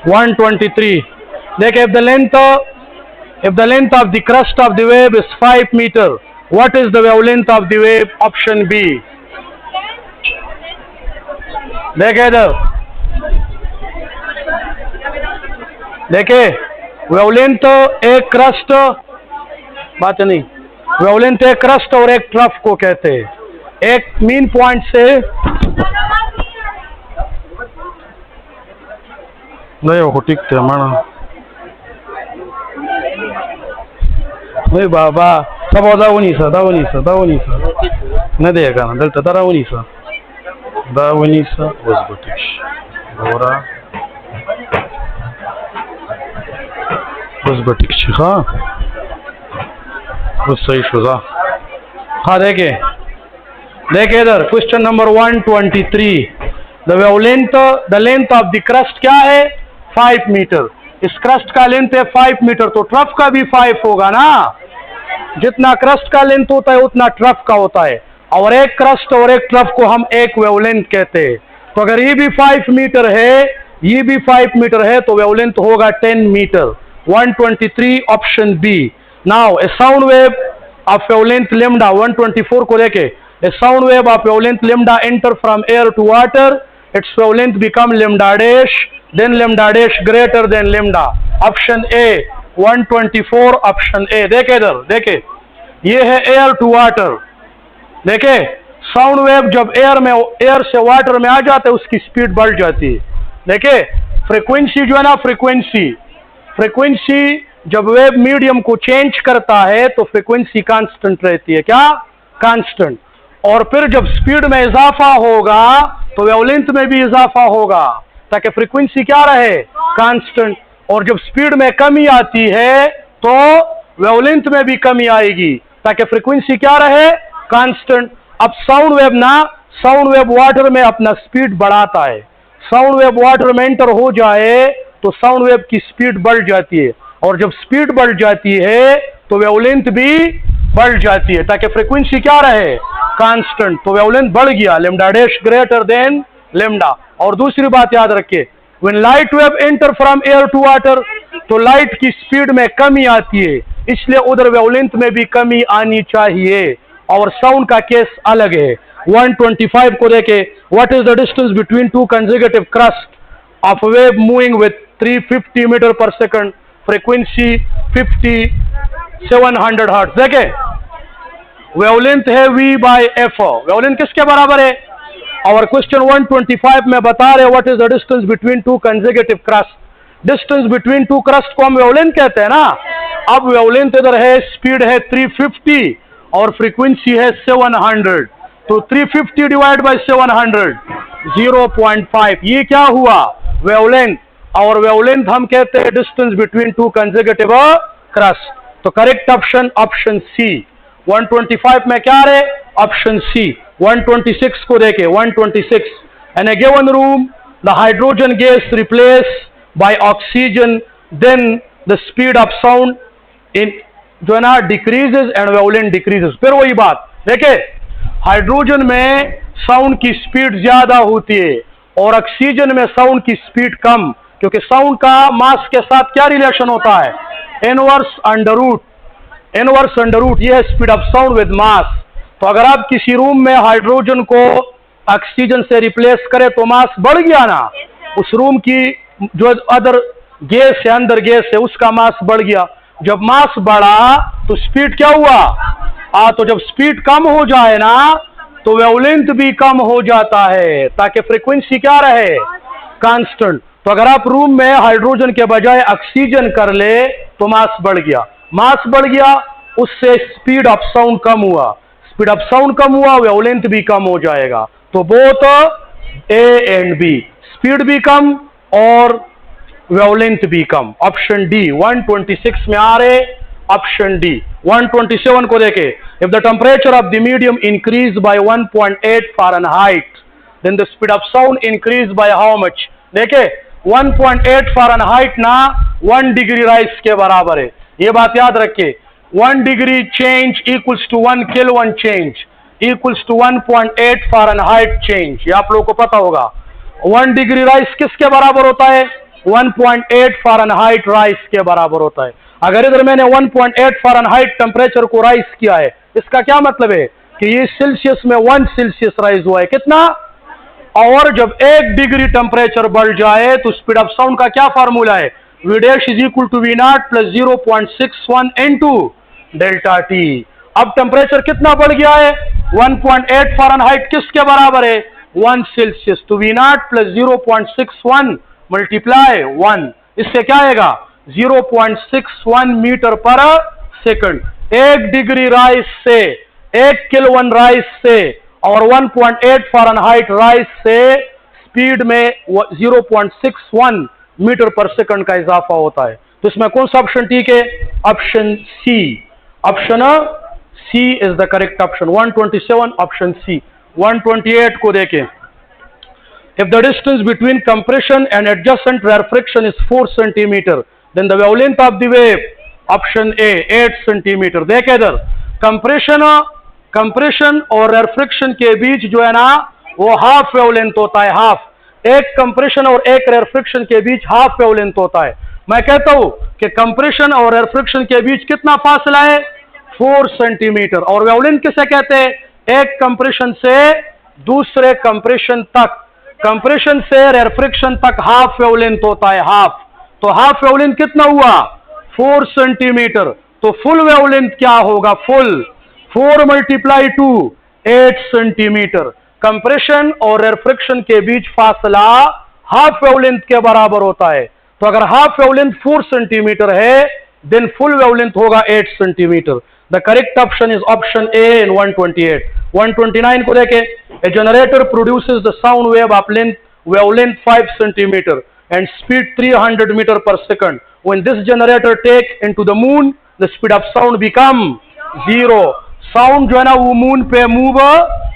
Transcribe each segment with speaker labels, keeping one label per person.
Speaker 1: 123. देखिए, if the length of the crust of the wave is 5 meter, what is the wavelength of the wave? Option B. देखिए इधर, देखिए wavelength एक crust, बात नहीं, wavelength एक क्रस्ट और एक ट्रफ को कहते हैं। एक मीन पॉइंट से नहीं हो ठीक थे माना नहीं बाबा सब दावनीसा नहीं देगा ना दलता दावनीसा वजबटिश गौरा वजबटिश हाँ बस सही शुजा। हाँ देखिए इधर question number 123, the length of the crust क्या है? 5 मीटर। इस क्रस्ट का लेंथ है 5 मीटर, तो ट्रफ का भी 5 होगा ना। जितना क्रस्ट का लेंथ होता है उतना ट्रफ का होता है, और एक क्रस्ट और एक ट्रफ को हम एक वेवलेंथ कहते हैं। तो अगर ये भी 5 मीटर है, ये भी 5 मीटर है, तो वेवलेंथ होगा 10 metre. 123 option B. Now a sound wave of wavelength lambda, 124 को देखे, a sound wave of wavelength lambda enter from air to water, its wavelength become lambda dash, then lambda dash greater than lambda. Option A 124 option A. देखे इधर, देखे ये है air to water. देखे sound wave जब air से water में आ जाता है उसकी स्पीड बढ़ जाती है। देखे फ्रीक्वेंसी जो है ना, फ्रीक्वेंसी जब वेव मीडियम को चेंज करता है तो फ्रीक्वेंसी कांस्टेंट रहती है। क्या? कांस्टेंट। और फिर जब स्पीड में इजाफा होगा तो वेवलेंथ में भी इजाफा होगा, ताकि फ्रीक्वेंसी क्या रहे? कांस्टेंट। और जब स्पीड में कमी आती है तो वेवलेंथ में भी कमी आएगी, ताकि फ्रीक्वेंसी क्या रहे? कांस्टेंट। अब साउंड वेव वाटर में अपना स्पीड बढ़ाता है। साउंड वेव वाटर में एंटर हो जाए तो साउंड वेव की स्पीड बढ़ जाती है, और जब स्पीड बढ़ जाती है तो वेवलेंथ भी बढ़ जाती है, ताकि फ्रीक्वेंसी क्या रहे? कांस्टेंट। तो वेवलेंथ बढ़ गया, lambda dash greater than lambda. और दूसरी बात याद रखिए, when light wave enter from air to water, तो लाइट की स्पीड में कमी आती है, इसलिए उधर वेवलेंथ में भी कमी आनी चाहिए। और साउंड का केस अलग है। 125 को देखे, what is the distance between two consecutive crest of wave moving with 350 metre per second, frequency 5700 hertz. देखे वेवलेंथ है V बाय F। वेवलेंथ किसके बराबर है? और क्वेश्चन 125 में बता रहे what is the distance between two consecutive crest. Distance between two crest को हम वेवलेंथ कहते हैं ना। अब वेवलेंथ इधर है, स्पीड है 350 और फ्रीक्वेंसी है 700, तो 350 डिवाइड बाय 700 0.5। ये क्या हुआ? वेवलेंथ। और वेवलेंथ हम कहते हैं distance between two consecutive crust. तो करेक्ट ऑप्शन ऑप्शन सी। 125 में क्या रहे? Option C. 126 को देखे, 126, in a given room the hydrogen gas replace by oxygen, then the speed of sound in जो है ना डिक्रीजेस एंड वेवलेंथ डिक्रीजेस। फिर वही बात देखे, हाइड्रोजन में साउंड की स्पीड ज्यादा होती है और ऑक्सीजन में साउंड की स्पीड कम, क्योंकि साउंड का मास के साथ क्या रिलेशन होता है? Inverse under root. ये है speed of sound with mass. तो अगर आप किसी रूम में हाइड्रोजन को ऑक्सीजन से रिप्लेस करें तो मास बढ़ गया ना, उस रूम की जो अदर गैस है, अंदर गैस है, उसका मास बढ़ गया। जब मास बढ़ा तो स्पीड क्या हुआ? तो जब स्पीड कम हो जाए ना तो वेवलेंथ भी कम हो जाता है, ताकि फ्रीक्वेंसी क्या रहे? कांस्टेंट। तो अगर आप रूम में हाइड्रोजन के बजाय ऑक्सीजन कर ले तो मास बढ़ गया, उससे स्पीड ऑफ साउंड कम हुआ, वेवलेंथ भी कम हो जाएगा। तो both A and B, speed भी कम और वेवलेंथ भी कम। ऑप्शन डी 126 में आ रहे, ऑप्शन डी। 127 को देखे, if the temperature of the medium increase by 1.8 Fahrenheit, then the speed of sound increase by how much? देखे 1.8 फ़ारेनहाइट ना 1 डिग्री राइज के बराबर है। ये बात याद रखिए, 1 degree change equals to 1 Kelvin change equals to 1.8 Fahrenheit change. ये आप लोगों को पता होगा। 1 डिग्री राइज किसके बराबर होता है? 1.8 फ़ारेनहाइट राइस के बराबर होता है। अगर इधर मैंने 1.8 फ़ारेनहाइट टेम्परेचर को राइस किया है, इसका क्या मतलब है कि ये सेल्सियस में 1 सेल्सियस राइज हुआ है। कितना? और जब 1 डिग्री टेम्परेचर बढ़ जाए तो स्पीड ऑफ साउंड का क्या फार्मूला है? V dash is equal to V not plus 0.61 into delta T. अब टेम्परेचर कितना बढ़ गया है? 1.8 फ़ारेनहाइट किसके बराबर है? 1 सेल्सियस। तो V नॉट प्लस 0.61 मल्टीप्लाई 1, इससे क्या आएगा? 0.61 metre per second. 1 degree rice से, 1 किलोवन राइस से और 1.8 फ़ारेनहाइट राइस से स्पीड में 0.61 मीटर पर सेकंड का इजाफा होता है। तो इसमें कौन सा ऑप्शन ठीक है? Option C. Option C is the correct option. 127 option C. 128 को देखें। If the distance between compression and adjacent rarefaction is 4 centimeter, then the wavelength of the wave, option A, 8 centimeter. देखें इधर, कंप्रेशन और रेरफ्रिक्शन के बीच जो है ना वो हाफ वेवलेंथ होता है, हाफ। एक कंप्रेशन और एक रेरफ्रिक्शन के बीच हाफ वेवलेंथ होता है। मैं कहता हूं कि कंप्रेशन और रेरफ्रिक्शन के बीच कितना फासला है? 4 सेंटीमीटर। और वेवलेंथ किसे कहते हैं? एक कंप्रेशन से दूसरे कंप्रेशन तक, कंप्रेशन से रेरफ्रिक्शन तक हाफ वेवलेंथ होता है, हाफ। तो हाफ वेवलेंथ कितना हुआ? 4 सेंटीमीटर। तो फुल वेवलेंथ क्या होगा? Full 4 multiply 2, 8 centimetre. कंप्रेशन और रेरफ्रिक्शन के बीच फासला हाफ वेवलेंथ के बराबर होता है। तो अगर हाफ वेवलेंथ 4 सेंटीमीटर है, देन फुल वेवलेंथ होगा 8 centimetre. The correct option is option A in 128। 129 को देखें। A generator produces the sound wave of wavelength 5 centimeter and speed 300 meter per second. When this generator take into the moon, the speed of sound become 0. Sound जो है ना वो moon पे move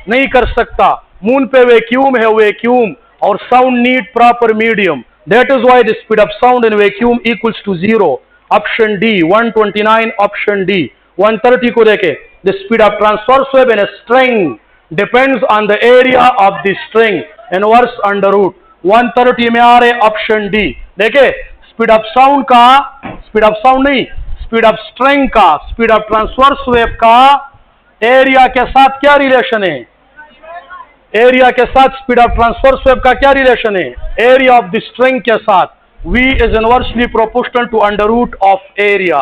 Speaker 1: नहीं कर सकता। मून पे वैक्यूम है, वैक्यूम, और sound need proper medium. That is why the speed of sound in vacuum equals to 0। Option D. 129 option D. 130 को देखें। The speed of transverse wave in a string depends on the area of the string, inverse under root. 130 में आ रहे option D. देखे speed of sound का, speed of sound नहीं, speed of string का, speed of transverse wave का area के साथ क्या रिलेशन है? एरिया के साथ स्पीड ऑफ ट्रांसवर्स वेव का क्या रिलेशन है? एरिया ऑफ द स्ट्रिंग के साथ। V is inversely proportional to under root of area.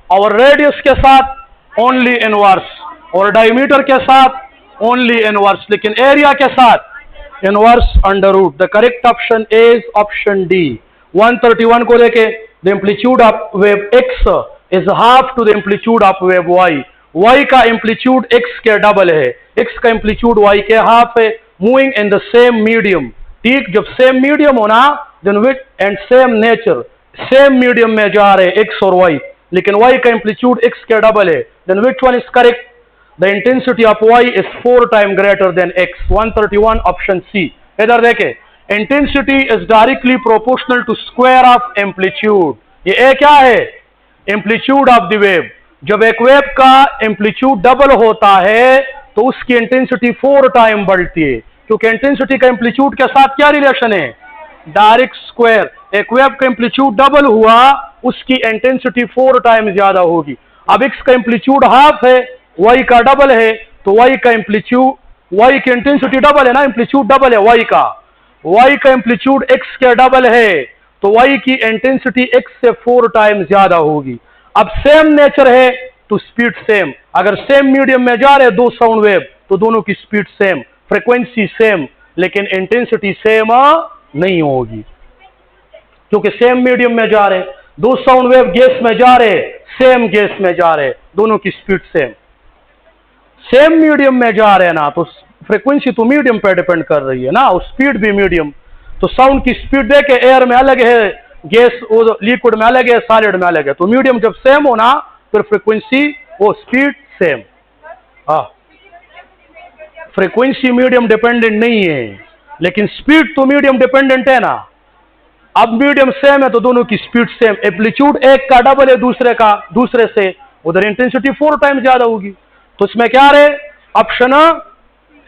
Speaker 1: और रेडियस के साथ ओनली इनवर्स, और डायमीटर के साथ ओनली इनवर्स, लेकिन एरिया के साथ inverse under root. The correct option is option D. 131 को देखे। The amplitude of wave x is half to the amplitude of wave y। y का एम्पलीट्यूड x के डबल है, x का एम्पलीट्यूड y के हाफ है। Moving in the same medium. ठीक, जब सेम मीडियम होना, then with and same nature, same medium में जा रहे x और y, लेकिन y का एम्पलीट्यूड x के डबल है, then which one is correct? The intensity of y is 4 time greater than x। 131 option C. इधर देखे, intensity is directly proportional to square of amplitude. ये क्या है? Amplitude of the wave. जब एक wave का एम्पलीट्यूड डबल होता है तो उसकी इंटेंसिटी 4 टाइम बढ़ती है, क्योंकि इंटेंसिटी का एम्पलीट्यूड के साथ क्या रिलेशन है? Direct square. एक वेव का एम्पलीट्यूड डबल हुआ, उसकी इंटेंसिटी 4 टाइम ज्यादा होगी। अब x का एम्पलीट्यूड हाफ है, y का डबल है, तो y का एम्पलीट्यूड, y की इंटेंसिटी डबल है ना, एम्पलीट्यूड डबल है y का, y का एम्पलीट्यूड x के डबल है, तो y की इंटेंसिटी x से 4 टाइम ज्यादा होगी। अब सेम नेचर है तो स्पीड सेम। अगर सेम मीडियम में जा रहे दो साउंड वेव तो दोनों की स्पीड सेम, फ्रीक्वेंसी सेम, लेकिन इंटेंसिटी सेम नहीं होगी, क्योंकि सेम मीडियम में जा रहे दो साउंड वेव, गैस में जा रहे, सेम गैस में जा रहे, दोनों की स्पीड सेम। सेम मीडियम में जा रहे हैं ना, तो फ्रीक्वेंसी तो मीडियम पर डिपेंड कर रही है ना, और स्पीड भी मीडियम। तो साउंड की स्पीड देखे, एयर में अलग है, गैस लिक्विड में अलग है, सॉलिड में अलग है। तो मीडियम जब सेम होना, फिर फ्रीक्वेंसी वो speed same. Frequency medium dependent नहीं है, लेकिन स्पीड तो मीडियम डिपेंडेंट है ना। अब मीडियम सेम है तो दोनों की स्पीड सेम। एम्पलीट्यूड एक का डबल है दूसरे से, उधर इंटेंसिटी 4 टाइम ज्यादा होगी। तो इसमें क्या रहे? Option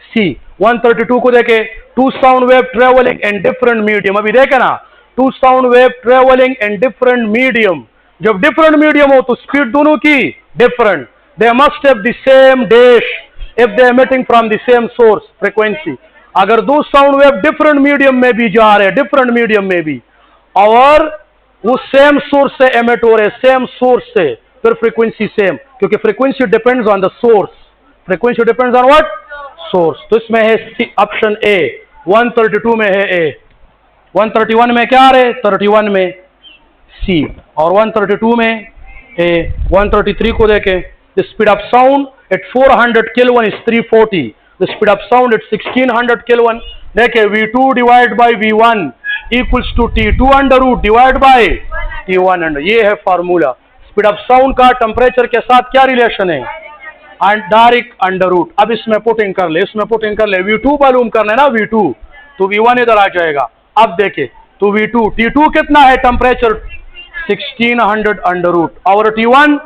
Speaker 1: C. 132 को देखे। Two sound wave travelling in different medium. अभी देखे ना, two sound wave travelling in different medium. जब डिफरेंट मीडियम हो तो स्पीड दोनों की different. They must have the same dash if they emitting from the same source frequency. अगर दो साउंड वेव डिफरेंट मीडियम में भी जा रहे हैं, डिफरेंट मीडियम में भी, और वो सेम सोर्स से एमिट हो रहे, सेम सोर्स से, फिर फ्रीक्वेंसी सेम, क्योंकि frequency depends on the source. Frequency depends on what? Source. तो इसमें है ऑप्शन ए, 132 में है ए। 131 में क्या आ रहे? 31 में सी, और 132 में ए। 133 को देखें, the speed of sound at 400 Kelvin is 340, the speed of sound at 1600 Kelvin, देखें V2 divide by V1 equals to T2 under root divide by T1 under. ये है फार्मूला। स्पीड ऑफ साउंड का टेम्परेचर के साथ क्या relation है? Direct under root. अब इसमें पुटिंग कर ले, इसमें पुटिंग कर ले, V2 मालूम करना है ना, V2, तो V1 इधर आ जाएगा। अब देखे तो V2, T2 कितना है टेम्परेचर? 1600 अंडर रूट, और T1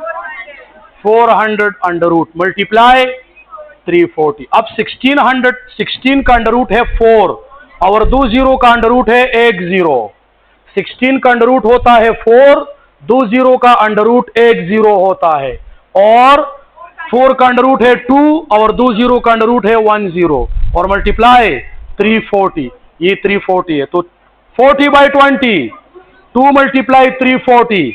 Speaker 1: 400 अंडर रूट मल्टीप्लाई 340। अब 16 का अंडर रूट है 4, और 2 जीरो का अंडर रूट है 1 जीरो। 16 का अंडर रूट होता है 4, 2 जीरो का अंडर रूट 1 जीरो होता है, और 4 का अंडर रूट है 2, और 2 जीरो का अंडर रूट है 1 जीरो, और मल्टीप्लाई 340। ये 340 है, तो 40/20, 2 multiply 340,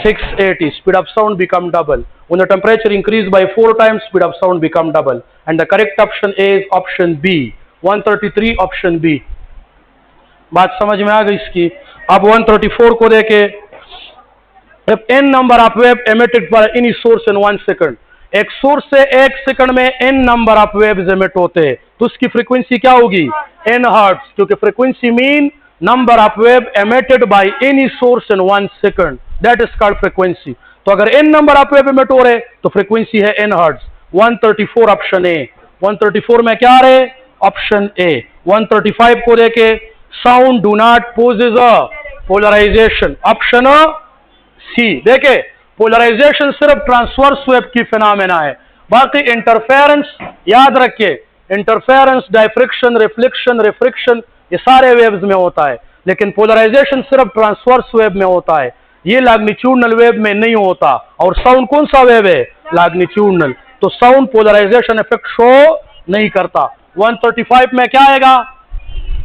Speaker 1: 680. Speed of sound become double. When the temperature increase by 4 times, speed of sound become double. And the correct option is option B. 133 option B. बात समझ में आ गई इसकी? अब 134 को देखे, if n number of wave emitted by any source in 1 second, एक source से 1 सेकंड में n number of waves emit होते हैं, तो उसकी फ्रीक्वेंसी क्या होगी? n हर्ट्ज, क्योंकि frequency mean number of wave emitted by any source in 1 second, that is called frequency. तो अगर n number of wave emit हो रहे तो फ्रीक्वेंसी है n हर्ट्ज। 134 option A. 134 में क्या आ रहे? Option A. 135 को देखे, sound do not possess a polarisation, option C. देखे पोलराइजेशन सिर्फ ट्रांसवर्स वेव की फिनोमेना है, बाकी इंटरफेरेंस याद रखिए, इंटरफेरेंस, डायफ्रिक्शन, रिफ्लेक्शन, रिफ्रिक्शन, ये सारे वेव्स में होता है, लेकिन पोलराइजेशन सिर्फ ट्रांसवर्स वेव में होता है, ये लॉन्गिट्यूडनल वेव में नहीं होता। और साउंड कौन सा वेव है? लॉन्गिट्यूडनल, तो साउंड पोलराइजेशन इफेक्ट शो नहीं करता। 135 में क्या आएगा?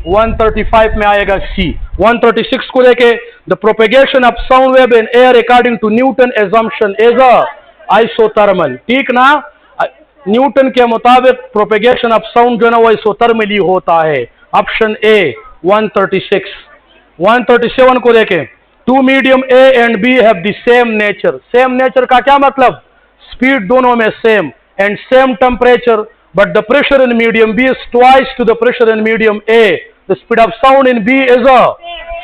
Speaker 1: 135 में आएगा सी। 136 को देखे, the propagation of sound wave in air according to Newton assumption is isothermal. ठीक ना? न्यूटन के मुताबिक प्रोपेगेशन ऑफ साउंड जो है ना वो आइसोथर्मली होता है, ऑप्शन ए। 136। 137 को देखें, two medium A and B have the same nature. Same nature का क्या मतलब? स्पीड दोनों में same and same temperature, but the pressure in medium B is twice to the pressure in medium A. The speed of sound in B is a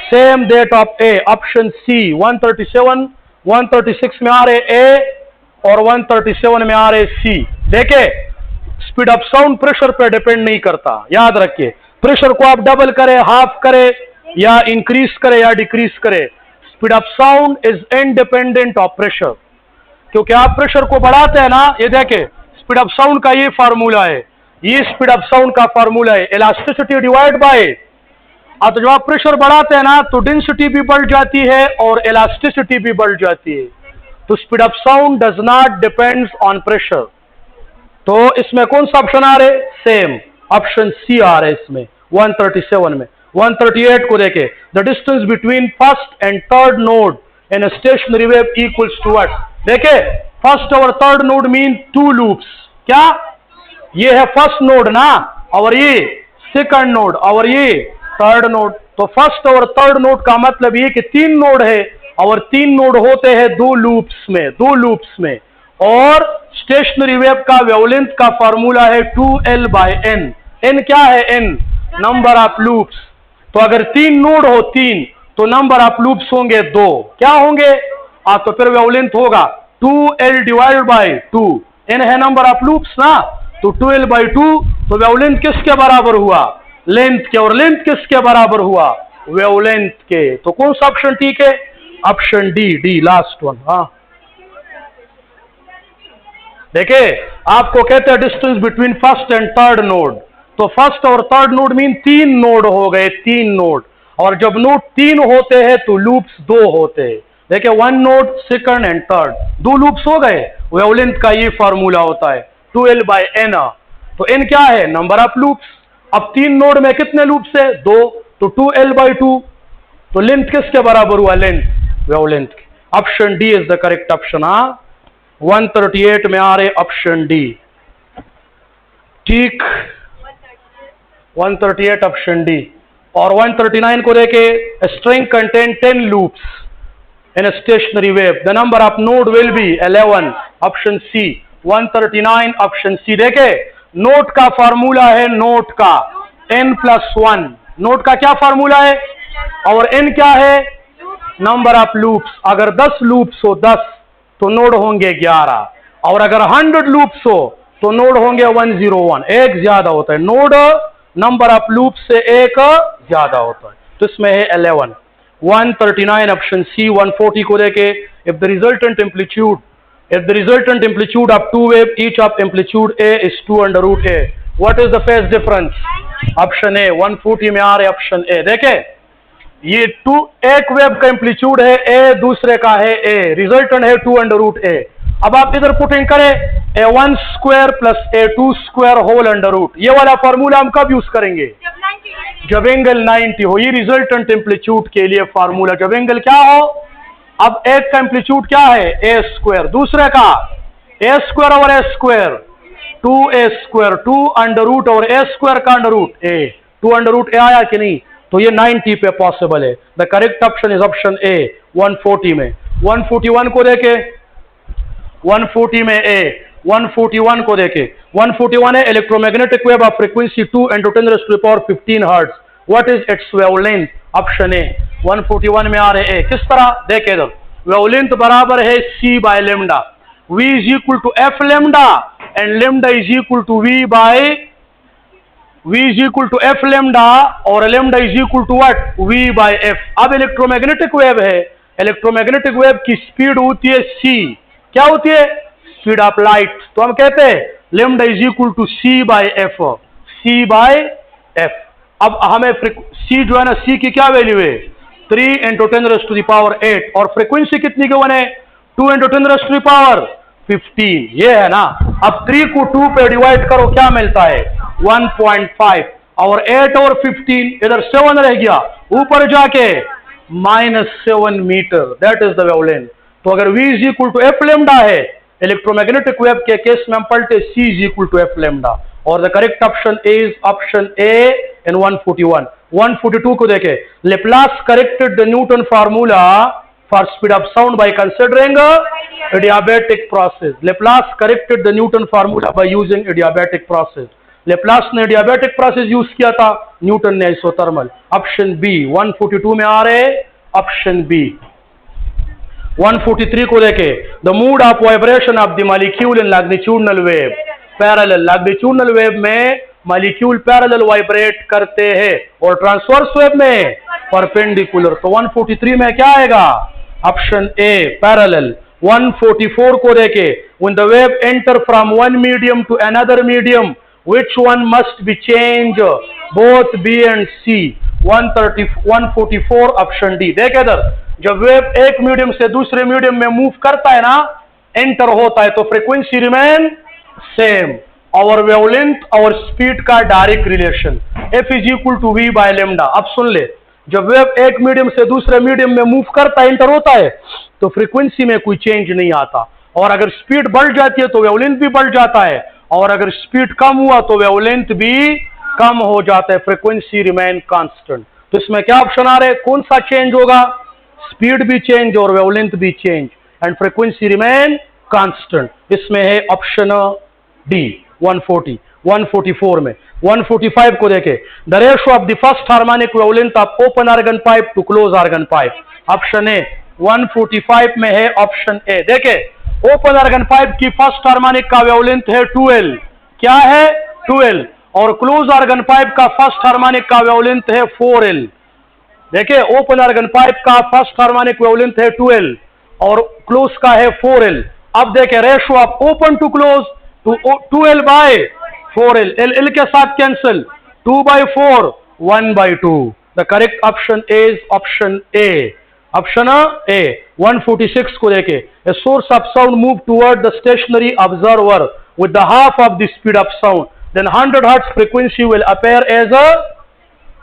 Speaker 1: same that of A. Option C. 137, 136 में आ रहे A और 137 में आ रहे C. देखे, speed of sound pressure पे depend नहीं करता, याद रखिए। प्रेशर को आप डबल करे, हाफ करे, या इंक्रीज करे या डिक्रीज करे, speed of sound is independent of pressure. क्योंकि आप प्रेशर को बढ़ाते हैं ना, ये देखे स्पीड ऑफ साउंड का ये फार्मूला है, ये स्पीड ऑफ साउंड का फार्मूला है, इलास्टिसिटी डिवाइड बाय। तो जब आप प्रेशर बढ़ाते हैं ना तो डेंसिटी भी बढ़ जाती है और इलास्टिसिटी भी बढ़ जाती है। तो speed of sound does not depends on pressure. तो इसमें कौन सा ऑप्शन आ रहे? सेम, ऑप्शन सी आ रहे इसमें 137 में। 138 को देखे, the distance between first and third node in a stationary wave equals to what? देखे, फर्स्ट और थर्ड नोड मीन 2 लूप्स। क्या? ये है फर्स्ट नोड ना, और ये सेकंड नोड, और ये थर्ड नोड। तो फर्स्ट और थर्ड नोड का मतलब ये कि 3 नोड है, और 3 नोड होते हैं 2 लूप्स में, 2 लूप्स में। और स्टेशनरी वेव का वेवलेंथ का फार्मूला है 2L/n। n क्या है? n number of loops. तो अगर 3 नोड हो 3, तो नंबर ऑफ लूप्स होंगे 2। क्या होंगे? तो फिर वेवलेंथ होगा 2L डिवाइडेड बाय 2। n है नंबर ऑफ लूप्स ना, तो 2L/2। तो वेवलेंथ किसके बराबर हुआ? लेंथ के। और लेंथ किसके बराबर हुआ? वेवलेंथ के। तो कौन सा ऑप्शन ठीक है? Option D, D last one. हाँ देखिए, आपको कहते हैं distance between first and third node. तो फर्स्ट और थर्ड नोड मीन 3 नोड हो गए, 3 नोड। और जब नोड 3 होते हैं तो लूप्स 2 होते हैं। देखिए 1 node, second and third, 2 loops हो गए। वेवलेंथ का ये फार्मूला होता है 2L/N। तो N क्या है? Number of loops. अब 3 नोड में कितने लूप्स है? 2, तो 2L/2। तो लेंथ किसके बराबर हुआ? लेंथ, वेवलेंथ की। Option D is the correct option. 138 में आ रहे ऑप्शन डी। ठीक, 138 ऑप्शन डी। और 139 को देखे, string contain 10 loops in stationary wave, the number of node will be 11, option C. 139 option C. देखे नोट का फार्मूला है, नोट का n+1। नोट का क्या फार्मूला है? और n क्या है? Number of loops. अगर 10 लूप्स हो 10 तो नोड होंगे 11, और अगर 100 लूप्स हो तो नोड होंगे 101। एक ज्यादा होता है नोड, नंबर ऑफ लूप से एक ज्यादा होता है, तो इसमें है 11। 139 ऑप्शन सी। 140 को देखे, if the resultant amplitude of two wave, each of amplitude A is 2√A, what is the phase difference? Option A. 140 में आ रहे ऑप्शन ए। देखे ये एक वेव का एम्पलीट्यूड है ए, दूसरे का है ए, रिजल्टेंट है 2√A। अब आप इधर पुटिंग करें A1² plus A2² whole under root. ये वाला फॉर्मूला हम कब यूज करेंगे? जब एंगल 90 हो। ये रिजल्टेंट एम्पलीट्यूड के लिए फॉर्मूला, जब एंगल क्या हो। अब एक का एम्पलीट्यूड क्या है? A², दूसरे का A² और A², 2A², 2√, और A² का अंडर रूट A, 2√A आया कि नहीं? तो ये 90 पे पॉसिबल है। The correct option is option A 140 में। 141 को देखे, 140 में ए। 141 को देखे, 141 है electromagnetic wave of frequency 2 × 10⁻15 hertz, what is its wavelength? Option A. 141 में आ रहे ए। किस तरह? देखे इधर, वेवलेंथ बराबर है c/λ, v is equal to f lambda and lambda is equal to v is equal to f lambda, और lambda is equal to what? v/f। अब इलेक्ट्रोमैग्नेटिक वेव है, इलेक्ट्रोमैग्नेटिक वेव की स्पीड होती है c। क्या होती है? Speed of light. तो हम कहते हैं lambda is equal to c/f, c/f। अब हमें c जो है ना, c की क्या वैल्यू है? 3 × 10⁸, और फ्रीक्वेंसी कितनी की बने? 2 × 10⁻15। ये है ना। अब 3 को 2 पे डिवाइड करो, क्या मिलता है? 1.5, और 8 और 15, इधर 7 रह गया, ऊपर जाके -7 metre, that is the wavelength. तो अगर v is equal to f lambda है, इलेक्ट्रोमैग्नेटिक वेव के केस में हम पलटे c is equal to f lambda, और the correct option is option A in 141। 142 को देखे, Laplace corrected the Newton formula for speed of sound by considering adiabatic process. Laplace corrected the Newton formula by using adiabatic process. Laplace ने adiabatic process use किया था, Newton ने isothermal. Option B. 142 में आ रहे option B. 143 को देखे, the mood off vibration of the molecule in longitudinal wave parallel. Longitudinal wave में मॉलिक्यूल पैरेलल वाइब्रेट करते हैं, और ट्रांसवर्स वेव में परपेंडिकुलर। तो 143 में क्या आएगा? Option A parallel. 144 को देखे, when the wave enter from one medium to another medium which one must be changed? both B and C। 144 option D. देखे इधर, जब वेव एक मीडियम से दूसरे मीडियम में मूव करता है ना, एंटर होता है, तो फ्रीक्वेंसी रिमेन सेम, और वेवलेंथ और स्पीड का direct relation f is equal to v/λ। अब सुन ले, जब वेव एक मीडियम से दूसरे मीडियम में मूव करता है, एंटर होता है, तो फ्रीक्वेंसी में कोई चेंज नहीं आता, और अगर स्पीड बढ़ जाती है तो वेवलेंथ भी बढ़ जाता है, और अगर स्पीड कम हुआ तो वेवलेंथ भी कम हो जाता है, फ्रीक्वेंसी रिमेन कांस्टेंट। तो इसमें क्या ऑप्शन आ रहे हैं? कौन सा चेंज होगा? स्पीड भी चेंज और वेवलेंथ भी change, and frequency remain constant. इसमें है ऑप्शन डी 140। 144 में 145 को देखे, the ratio of the first harmonic wavelength of open organ pipe to close organ pipe. Option A. 145 में है ऑप्शन ए। देखे, ओपन ऑर्गन पाइप की फर्स्ट हार्मोनिक का वेवलेंथ है 2L। क्या है? 2L। और क्लोज ऑर्गन पाइप का फर्स्ट हार्मोनिक का वेवलेंथ है 4L। देखिए, ओपन ऑर्गन पाइप का फर्स्ट हार्मोनिक वेवलेंथ है 2L और क्लोज का है 4L। अब देखें, ratio of open to close to 2L/4L, L के साथ cancel, 2/4 1/2, The correct option is option A. Option A. 146 को देखे. A source of sound move toward the stationary observer with the half of the speed of sound. Then 100 hertz frequency will appear as a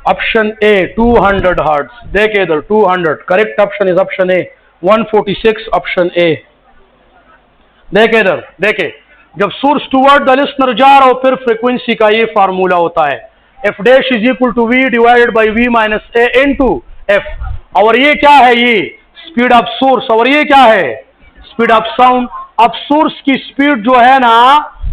Speaker 1: option A. 200 hertz. देखे इधर 200. Correct option is option A. 146 option A. देखे इधर देखे. जब source toward the listener जा रहा हो फिर फ्रीक्वेंसी का ये फार्मूला होता है. F dash is equal to V divided by V minus A into F. और ये क्या है? ये स्पीड ऑफ सोर्स. और ये क्या है? Speed of sound. अब सोर्स की स्पीड जो है ना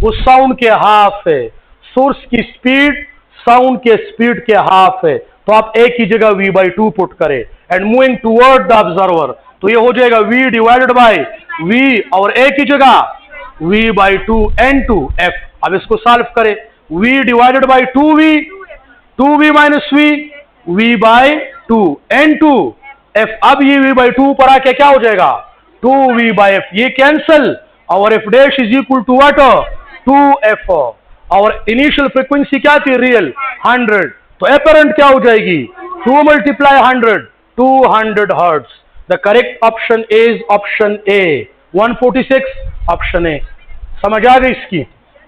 Speaker 1: वो साउंड के हाफ है. सोर्स की स्पीड साउंड के स्पीड के हाफ है. तो आप ए की जगह वी बाई टू पुट करें and moving toward the observer तो ये हो जाएगा वी डिवाइडेड बाई वी और ए की जगह v by two N two F. अब इसको सॉल्व करें. v divided by two V minus V by two N two F. अब ये v बाई टू पर आके क्या हो जाएगा? 2v by F. ये कैंसल और F dash is equal to what? 2f. और इनिशियल फ्रीक्वेंसी क्या थी? रियल 100. तो एपरेंट क्या हो जाएगी? 2 multiply 100 200 hertz. The correct option is option A 146 option A. समझ आ गई इसकी.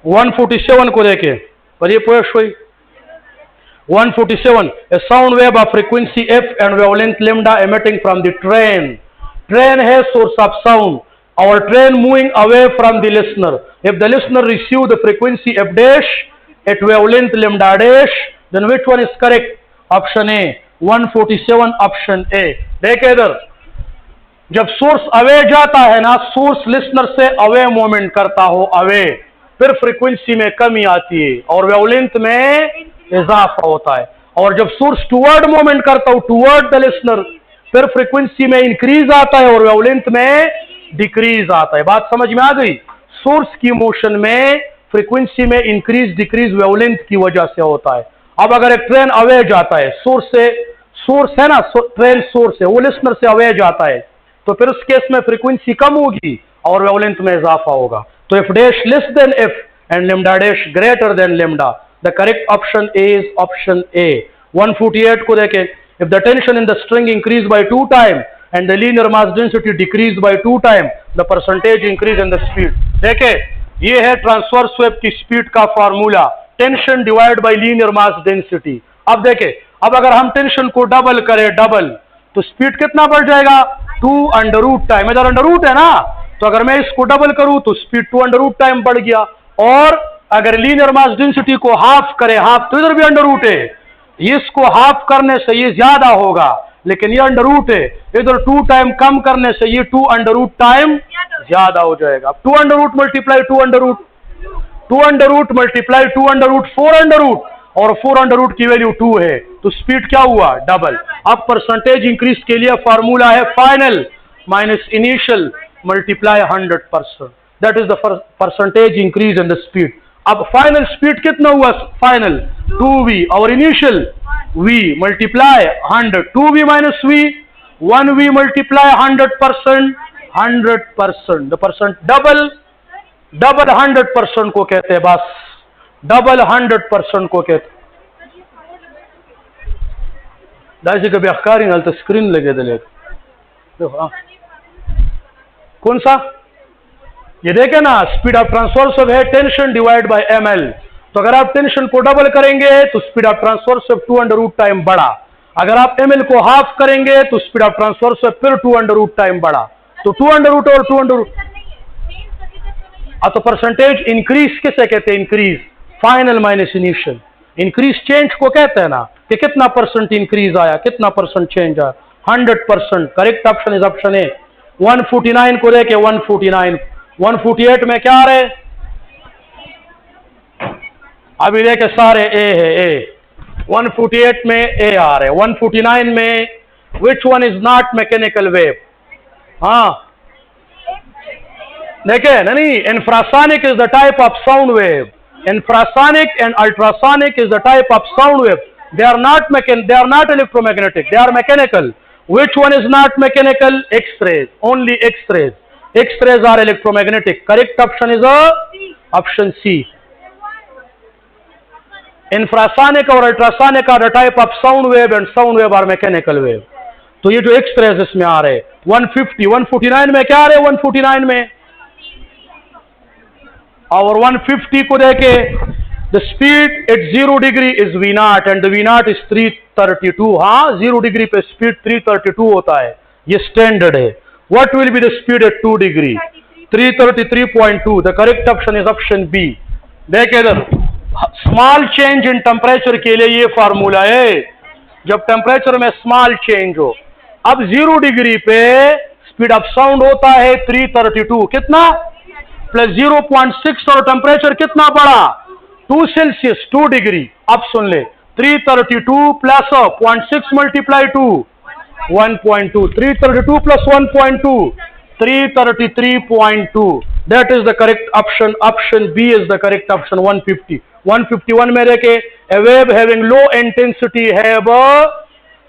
Speaker 1: 147 को देखे पर ये पोस्ट हुई. 147 a sound wave of frequency f and wavelength lambda emitting from the train. Train है source of sound. Our train moving away from the listener. If the listener receive the frequency f dash at wavelength lambda dash, then which one is correct? Option A 147 option A. देखे इधर जब source away जाता है ना source listener से away movement करता हो away फिर फ्रीक्वेंसी में कमी आती है और वेवलेंथ में इजाफा होता है. और जब सोर्स टुवर्ड मूवमेंट करता हो टुवर्ड द लिसनर फिर फ्रीक्वेंसी में इंक्रीज आता है और वेवलेंथ में डिक्रीज आता है. बात समझ में आ गई. सोर्स की मोशन में फ्रीक्वेंसी में इंक्रीज डिक्रीज वेवलेंथ की वजह से होता है. अब अगर एक ट्रेन अवे जाता है सोर्स है ना ट्रेन सोर्स है वो लिसनर से अवे जाता है तो फिर उस केस में फ्रीक्वेंसी कम होगी और वेवलेंथ में इजाफा होगा. तो F dash less than F and lambda dash greater then lambda. The correct option is option ए. 148 को देखें. If the tension in the string increase by 2 time and the linear mass density decrease by 2 time the percentage increase in the speed. देखे ये है transverse wave की speed का formula. Tension divide bye linear mass density. अब देखे अब अगर हम टेंशन को डबल करें डबल तो स्पीड कितना बढ़ जाएगा? 2 अंडर रूट टाइम. इधर अंडर रूट है ना तो अगर मैं इसको डबल करूं तो स्पीड 2 अंडर रूट टाइम बढ़ गया. और अगर लीनियर मास डेंसिटी को हाफ करे हाफ तो इधर भी अंडर रूट है. इसको हाफ करने से ये ज्यादा होगा लेकिन ये अंडर रूट है. इधर 2 टाइम कम करने से ये 2 अंडर रूट टाइम ज्यादा हो जाएगा. 2 under root multiply 2 under root 2 under root multiply 2 under root 4 under root और 4 अंडर रूट की वैल्यू 2 है तो स्पीड क्या हुआ? डबल. अब परसेंटेज इंक्रीज के लिए फार्मूला है final minus initial multiply 100%. That is the percentage increase in the speed. अब फाइनल स्पीड कितना हुआ? फाइनल 2v और initial v multiply 100 2v minus v 1v multiply 100% 100%. The percent double 100% को कहते हैं. बस डबल 100% को कहते हैं. दाइसे कभी अखकारी नल तो स्क्रीन लगे दले कौन सा ये देखे ना स्पीड ऑफ ट्रांसवर्स वेव है टेंशन डिवाइड बाय ml. तो अगर आप टेंशन को डबल करेंगे तो speed of transverse wave 2 under root time बढ़ा. अगर आप ml को हाफ करेंगे तो स्पीड ऑफ ट्रांसवर्स वेव फिर 2 अंडर रूट टाइम बढ़ा. तो 2 अंडर रूट और 2 अंडर रूट तो परसेंटेज इंक्रीज किसे कहते हैं? Increase final minus initial. Increase change को कहते हैं ना कि कितना परसेंट इंक्रीज आया कितना परसेंट चेंज आया. 100%. करेक्ट ऑप्शन इज ऑप्शन ए. 149 को देखे 149 148 में क्या आ रहे अभी देखे सारे ए है ए. 148 में ए आ रहे. 149 में विच one is not mechanical wave? हाँ देखे नहीं. Infrasonic is the type of sound wave. Infrasonic and ultrasonic is the type of sound wave. They are not electromagnetic. They are mechanical. Which one is not mechanical? X-rays. Only X-rays. X-rays are electromagnetic. Correct option is option C. Infrasonic और ultrasonic are the type of sound wave and sound wave are mechanical wave. तो ये जो express इसमें आ रहे 150, 149 में क्या आ रहे 149 में, और 150 को देखे the speed at 0 degree is V naught and the V naught is 332. हाँ 0 डिग्री पे स्पीड 332 होता है, ये स्टैंडर्ड है. What will be the speed at 2 degree? 333.2. The correct option is option B. देखे इधर, स्मॉल चेंज इन टेम्परेचर के लिए ये फार्मूला है, जब टेम्परेचर में स्मॉल चेंज हो. अब 0 डिग्री पे स्पीड ऑफ साउंड होता है 332, कितना प्लस 0.6 और टेम्परेचर कितना बढ़ा 2 सेल्सियस 2 डिग्री. अब सुन ले 332 plus 0.6 multiply 2 1.2, 332 plus 1.2 333.2. That is the correct option. Option B is the correct option. 150. 151 में देखे a wave having low intensity have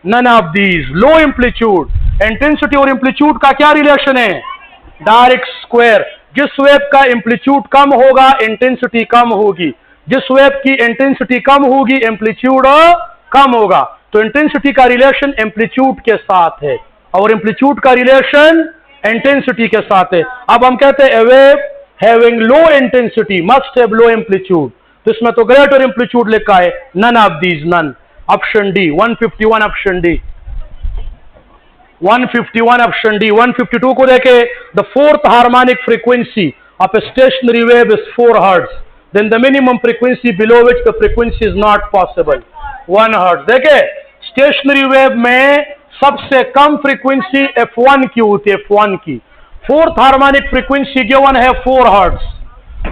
Speaker 1: none of these. Low amplitude. Intensity और amplitude का क्या रिलेशन है? Direct square. जिस वेव का amplitude कम होगा intensity कम होगी, जिस वेव की इंटेंसिटी कम होगी एम्पलीट्यूड कम होगा. तो इंटेंसिटी का रिलेशन एम्पलीट्यूड के साथ है और एम्पलीट्यूड का रिलेशन इंटेंसिटी के साथ है. अब हम कहते हैं a wave having low intensity must have low amplitude. तो इसमें तो ग्रेटर एम्पलीट्यूड लिखा है, none of these, none. Option D 151 option D 151 option D. 152 को देखे the fourth harmonic frequency of a stationary wave is 4 hertz. Then the minimum frequency below which the frequency is not possible 1 hertz. देखे stationary wave में सबसे कम frequency F1 की होती है, F1 की. Fourth harmonic frequency given है 4 hertz.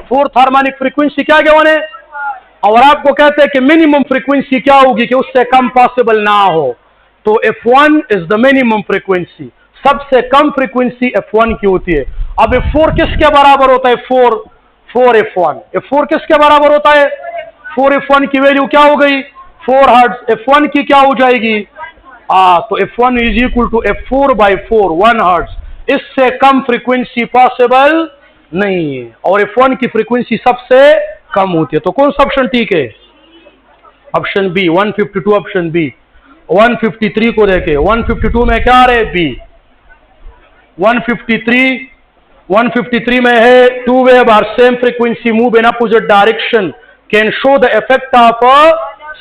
Speaker 1: Fourth harmonic frequency क्या given है, और आपको कहते हैं कि मिनिमम फ्रीक्वेंसी क्या होगी कि उससे कम पॉसिबल ना हो. तो F1 is the minimum frequency, सबसे कम फ्रीक्वेंसी F1 की होती है. अब F4 किसके बराबर होता है, 4 F1. F4 किसके बराबर होता है, 4 F1 की वैल्यू क्या हो गई 4 हर्ट्ज. F1 की क्या हो जाएगी, तो F1 is equal to F4 by 4 1 hertz. इससे कम फ्रीक्वेंसी पॉसिबल नहीं है और F1 की फ्रीक्वेंसी सबसे कम होती है. तो कौन सा ऑप्शन ठीक है, ऑप्शन बी 152 ऑप्शन बी. 153 को देखे 152 में क्या आ रहे बी. 153 में है two wave are same frequency move in opposite direction can show the effect of a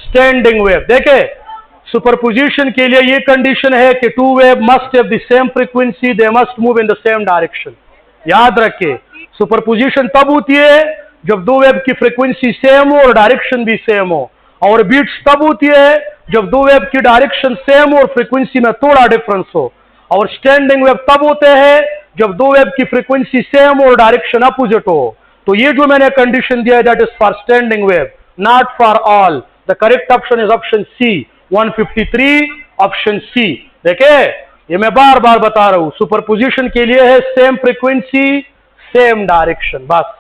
Speaker 1: standing wave. देखे सुपरपोजिशन के लिए ये कंडीशन है कि two wave must have the same frequency, they must move in the same direction. याद रखे superposition तब होती है जब दो वेव की फ्रीक्वेंसी सेम हो और डायरेक्शन भी सेम हो, और बीट्स तब होती है जब दो वेव की डायरेक्शन सेम हो और फ्रीक्वेंसी में थोड़ा डिफरेंस हो, और स्टैंडिंग वेव तब होते हैं जब दो वेव की फ्रीक्वेंसी सेम और डायरेक्शन अपोजिट हो. तो ये जो मैंने कंडीशन दिया है that is for standing wave, not for all. The correct option is option C 153 option C. देखे ये मैं बार बार बता रहा हूं, सुपरपोजिशन के लिए है सेम फ्रीक्वेंसी सेम डायरेक्शन, बस.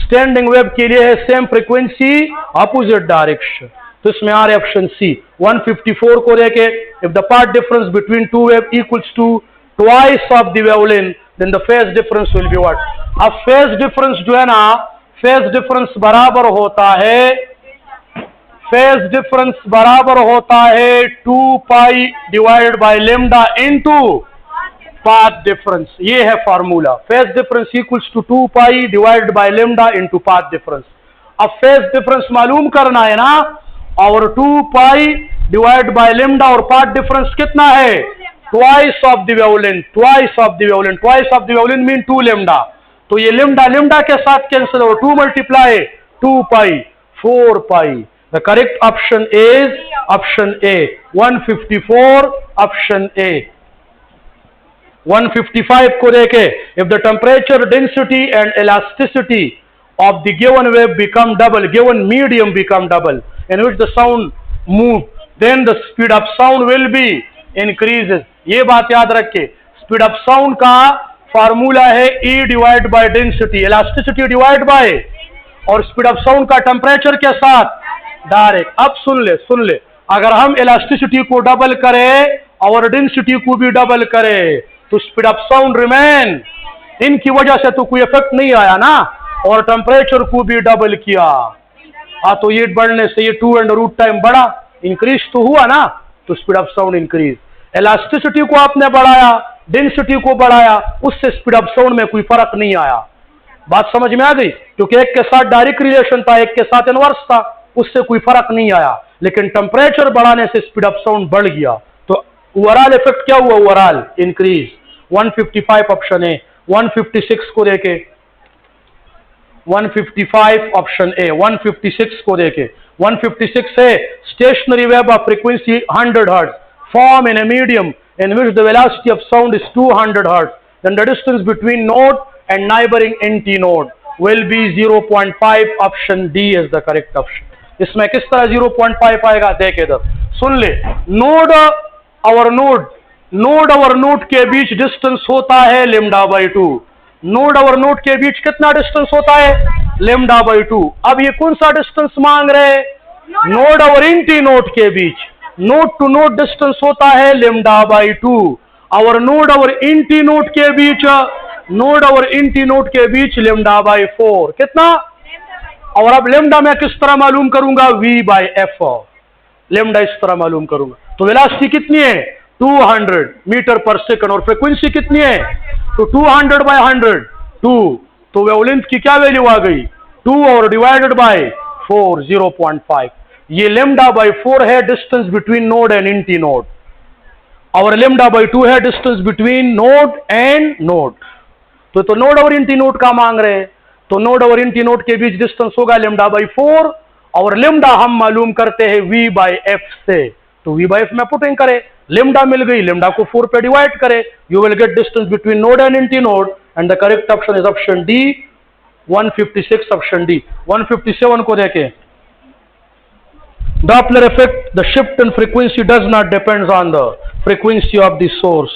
Speaker 1: स्टैंडिंग वेव के लिए है सेम फ्रीक्वेंसी अपोजिट डायरेक्शन. तो इसमें आ रहे ऑप्शन सी. 154 को देखे if the path difference between two wave equals to twice of the wavelength then the phase difference will be what. अब फेज डिफरेंस जो है ना, फेज डिफरेंस बराबर होता है, फेज डिफरेंस बराबर होता है 2 pi divide by lambda into path difference. ये है formula. Phase difference equals to 2 pi divide by lambda into path difference. अब फेज डिफरेंस मालूम करना है ना, और 2 पाई डिवाइड बाय लेम्डा और पाथ डिफरेंस कितना है twice of the wavelength. Twice of the wavelength, twice of the wavelength mean 2 lambda. तो ये लेम्डा लेम्डा के साथ कैंसिल हो, 2 multiply 2 pi 4 pi. The correct option is option A 154 option A. 155 को देखे if the temperature density and elasticity of the given wave become double, given medium become double in which the sound move, then the speed of sound will be increases. ये बात याद रखे, speed of sound का formula है E divide by density, elasticity divide by, और speed of sound का temperature के साथ डायरेक्ट. अब सुन ले अगर हम इलास्टिसिटी को डबल करें और डेंसिटी को भी डबल करें तो स्पीड ऑफ साउंड रिमेन. इनकी वजह से तो कोई इफेक्ट नहीं आया ना, और टेम्परेचर को भी डबल किया तो ये बढ़ने से ये 2 टाइम बढ़ा, इंक्रीज तो हुआ ना, तो speed of sound increase. Elasticity को आपने बढ़ाया, डेंसिटी को बढ़ाया, उससे स्पीड ऑफ साउंड में कोई फर्क नहीं आया। बात समझ में आ गई? क्योंकि एक के साथ डायरेक्ट रिलेशन था, एक के साथ इनवर्स था, उससे कोई फर्क नहीं आया। लेकिन टेम्परेचर बढ़ाने से स्पीड ऑफ साउंड बढ़ गया, तो ओवरऑल इफेक्ट क्या हुआ? Overall increase. 155 option A. 156 को देखे, 155 ऑप्शन ए। 156 को देखे, 156 है stationary wave of frequency 100 hertz form in a medium in which the velocity of sound is 200 hertz, then the distance between node and neighboring antinode will be 0.5. Option D is the correct option. इसमें किस तरह 0.5 आएगा? देख इधर, सुन ले। Node और node के बीच distance होता है λ/2। नोड और नोड के बीच कितना डिस्टेंस होता है? λ/2। अब ये कौन सा डिस्टेंस मांग रहे? नोड और एंटीनोड के बीच। नोड टू नोड डिस्टेंस होता है λ/2 और नोड और एंटीनोड के बीच, λ/4 कितना? और अब लेमडा मैं किस तरह मालूम करूंगा? V/F। लेमडा इस तरह मालूम करूंगा। तो वेलोसिटी कितनी है? 200 मीटर पर सेकंड। और फ्रीक्वेंसी कितनी है? तो 200/100 2। तो वेवलेंथ की क्या वैल्यू आ गई? 2 और डिवाइडेड बाय 4 0.5। ये λ/4 है distance between node and anti node, और λ/2 है distance between node and node. तो नोड और एंटी नोड का मांग रहे हैं, तो नोड और एंटी नोड के बीच डिस्टेंस होगा λ/4, और लेमडा हम मालूम करते हैं V/F से। तो V/F में पुटिंग करे, लेमडा मिल गई, लेमडा को 4 पे डिवाइड करे, you will get distance between node and anti node, and the correct option is option D 156 option D. 157 को देखें। Doppler effect, the shift in frequency does not depends on the frequency of the source.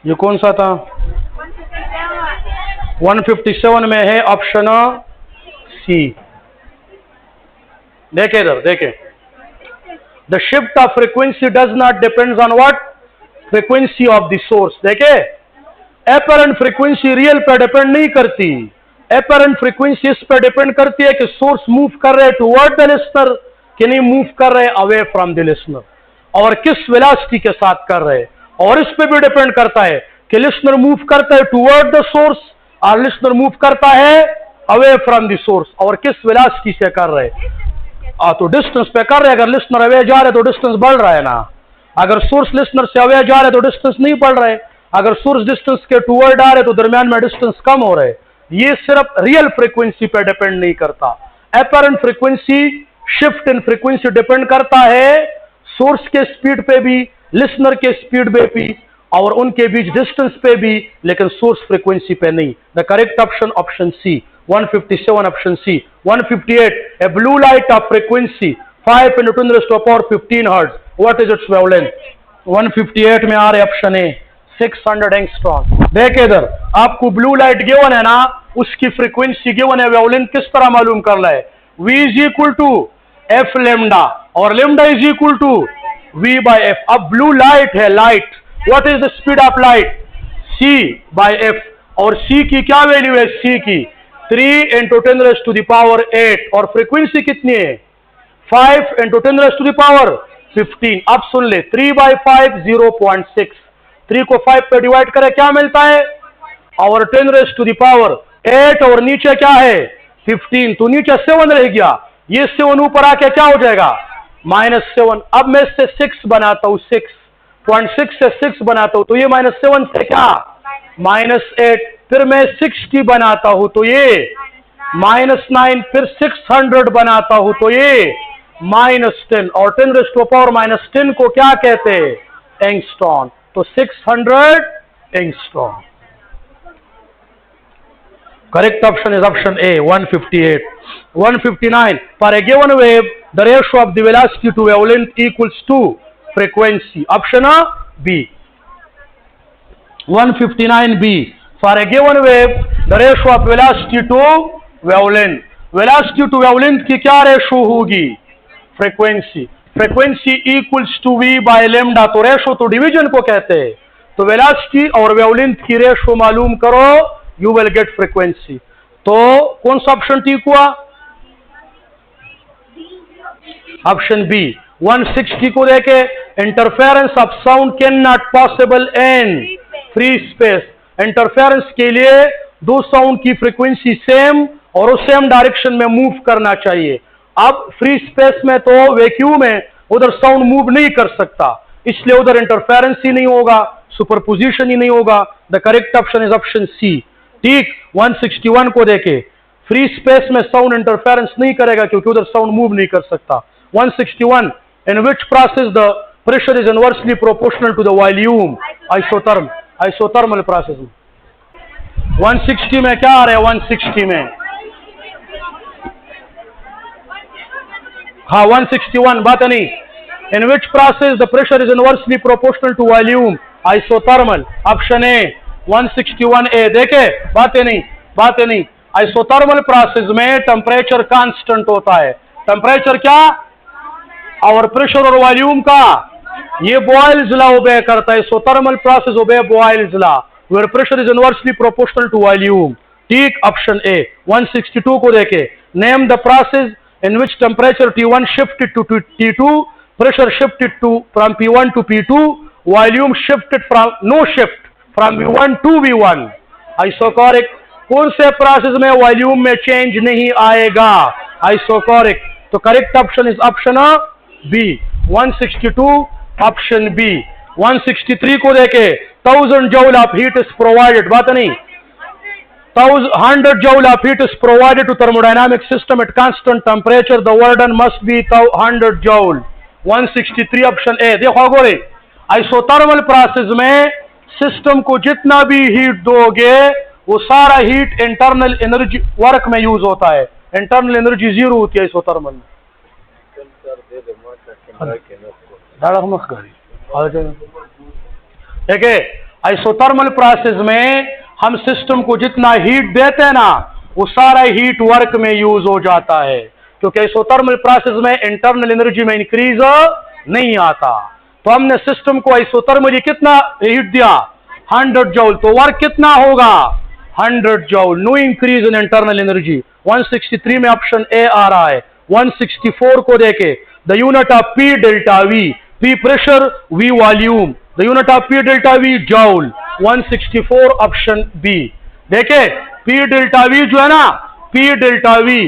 Speaker 1: ये कौन सा था? 157 में है option C. देखे इधर, देखे, the shift of frequency does not depends on what? Frequency of the source. देखे, एपरेंट फ्रीक्वेंसी रियल पे डिपेंड नहीं करती, एपरेंट फ्रीक्वेंसी इस पे डिपेंड करती है कि सोर्स मूव कर रहे टुवर्ड द लिसनर कि नहीं मूव कर रहे अवे फ्रॉम द लिसनर, और किस वेलोसिटी के साथ कर रहे, और इस पे भी डिपेंड करता है कि लिसनर मूव करता है टुवर्ड द सोर्स और लिसनर मूव करता है अवे फ्रॉम द सोर्स, और किस वेलोसिटी से कर रहे। तो डिस्टेंस पे कर रहे, अगर लिसनर अवे जा रहे तो डिस्टेंस बढ़ रहा है ना, अगर सोर्स लिसनर से अवे जा रहे तो डिस्टेंस नहीं बढ़ रहे, अगर सोर्स डिस्टेंस के टुवर्ड आ रहे तो दरमियान में डिस्टेंस कम हो रहे। ये सिर्फ रियल फ्रीक्वेंसी पे डिपेंड नहीं करता, apparent frequency shift in frequency depend करता है सोर्स के स्पीड पे भी, लिसनर के स्पीड पे भी, और उनके बीच डिस्टेंस पे भी, लेकिन सोर्स फ्रीक्वेंसी पे नहीं। The correct option option C 157 option C. 158, a blue light of frequency 5 × 10⁻15 hertz, what is its wavelength? 158 में आ रहे ऑप्शन ए 600 एंगस्ट्रॉम। देखे इधर, आपको ब्लू लाइट गिवन है ना, उसकी फ्रीक्वेंसी गिवन है, वेवलेंथ किस तरह मालूम कर रहा है? V = F लेमडा, और लेमडा = V/F। अब ब्लू लाइट है, light, what is the speed of light? C/F, और C की क्या वैल्यू है? C की 3 × 10⁸, और फ्रीक्वेंसी कितनी है? 5 × 10⁻15। अब सुन ले, 3/5 0.6, 3 को 5 पे डिवाइड करें क्या मिलता है? और 10⁸, और नीचे क्या है? 15, तो नीचे 7 रह गया, ये 7 ऊपर आके क्या हो जाएगा? -7। अब मैं इससे 6 बनाता हूं, 6.6 से 6 बनाता हूं, तो ये -7 से क्या? -8। फिर मैं 60 बनाता हूं तो ये -9, फिर 600 बनाता हूं तो ये -10, और 10⁻10 को क्या कहते हैं? एंगस्ट्रॉम। तो 600 angstrom. Correct option is option A 158. 159, for a given wave the ratio of the velocity to wavelength equals to frequency, option B. 159 B, for a given wave the ratio of velocity to wavelength, velocity to wavelength की क्या ratio होगी? Frequency. Frequency equals to V/λ, तो ratio तो division को कहते हैं, तो तो वेलोसिटी और वेवलेंथ की रेशो मालूम करो, यू विल गेट फ्रीक्वेंसी। तो कौन सा ऑप्शन ठीक हुआ? Option B. 160 को देखे, interference of sound can not possible in free space. Interference के लिए दो साउंड की फ्रीक्वेंसी सेम और उस सेम डायरेक्शन में मूव करना चाहिए। अब फ्री स्पेस में तो वैक्यूम है, उधर साउंड मूव नहीं कर सकता, इसलिए उधर इंटरफेरेंस ही नहीं होगा, सुपरपोजिशन ही नहीं होगा। The correct option is option C. ठीक। 161 को देखे, फ्री स्पेस में साउंड इंटरफेरेंस नहीं करेगा क्योंकि उधर साउंड मूव नहीं कर सकता। 161, in which process the pressure is inversely proportional to the volume? Isothermal process में। 160 में क्या आ रहा है? 160 में हाँ 161 बात नहीं। In which process the pressure is inversely proportional to volume? Isothermal. Option A 161 A. देखे, बातें नहीं। आइसोथर्मल प्रोसेस में टेम्परेचर कांस्टेंट होता है। टेम्परेचर क्या? और प्रेशर और वॉल्यूम का ये बॉयल्स लॉ ओबे करता है। Isothermal process obey Boyle's law where pressure is inversely proportional to volume. ठीक। Option A. 162 को देखे, name the process in which temperature T1 shifted to T2, pressure shifted from P1 to P2, volume shifted from V1 to V1। Isochoric. कौन से process में volume में change नहीं आएगा? Isochoric. तो correct option is option B. 162 option B. 163 को देखे, 1000 joule of heat is provided. बात नहीं। 100 joule of heat is provided to thermodynamic system at constant temperature. The work done must be 100 joule। 163 option A. देखो गोरे, isothermal process में system को जितना भी heat दोगे वो सारा हीट इंटरनल एनर्जी वर्क में यूज होता है। इंटरनल एनर्जी जीरो होती है आइसोथर्मल में। ठीक है, आइसोथर्मल प्रोसेस में हम सिस्टम को जितना हीट देते हैं ना वो सारा हीट वर्क में यूज हो जाता है, क्योंकि आइसोथर्मल प्रोसेस में इंटरनल एनर्जी में इंक्रीज नहीं आता। तो हमने सिस्टम को आइसोथर्मली कितना हीट दिया? 100 जूल। तो वर्क कितना होगा? 100 joule. No increase in internal energy. 163 में ऑप्शन ए आ रहा है। 164 को देखे, the unit of P delta V, P pressure, V volume, the unit of P delta V joule. 164 option B. देखे, पी डेल्टा वी जो है ना, पी डेल्टा वी,